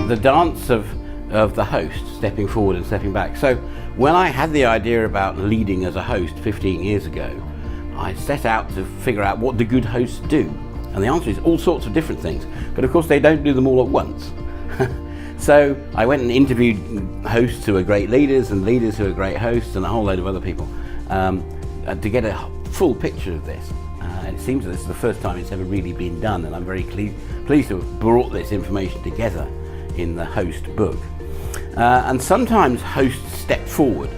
the dance of the host, stepping forward and stepping back. So when I had the idea about leading as a host 15 years ago, I set out to figure out what do good hosts do. And the answer is all sorts of different things. But of course they don't do them all at once. So I went and interviewed hosts who are great leaders and leaders who are great hosts and a whole load of other people to get a full picture of this. And it seems that this is the first time it's ever really been done, and I'm very pleased to have brought this information together in the host book. And sometimes hosts step forward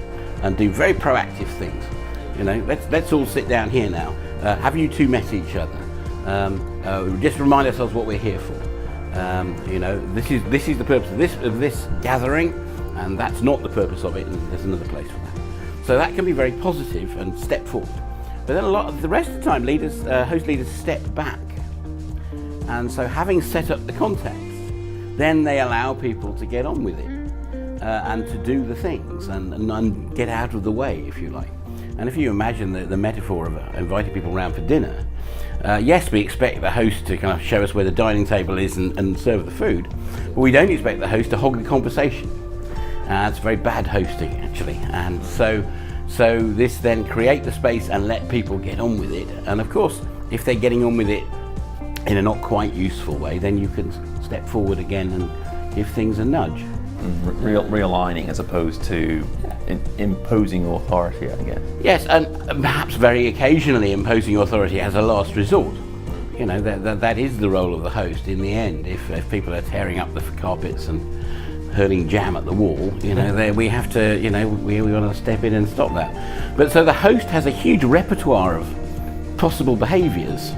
and do very proactive things. You know, let's all sit down here now. Have you two met each other? Just remind ourselves what we're here for. You know, this is the purpose of this gathering, and that's not the purpose of it, and there's another place for that. So that can be very positive and step forward. But then a lot of the rest of the time, host leaders step back. And so having set up the context, then they allow people to get on with it and to do the things and get out of the way, if you like. And if you imagine the metaphor of inviting people around for dinner, yes, we expect the host to kind of show us where the dining table is and serve the food, but we don't expect the host to hog the conversation. It's very bad hosting, actually. And so this then create the space and let people get on with it. And of course, if they're getting on with it in a not quite useful way, then you can step forward again and give things a nudge. Realigning as opposed to imposing authority, I guess. Yes, and perhaps very occasionally imposing authority as a last resort. You know, that is the role of the host in the end. If people are tearing up the carpets and hurling jam at the wall, you know, we have to, you know, we want to step in and stop that. But so the host has a huge repertoire of possible behaviours,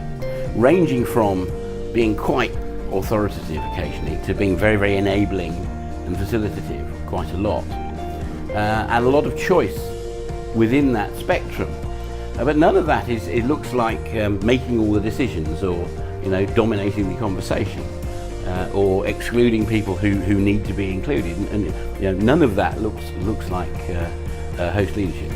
ranging from being quite authoritative occasionally to being very, very enabling and facilitative quite a lot, and a lot of choice within that spectrum. But none of that it looks like making all the decisions, or, you know, dominating the conversation, or excluding people who need to be included. And you know, none of that looks like host leadership.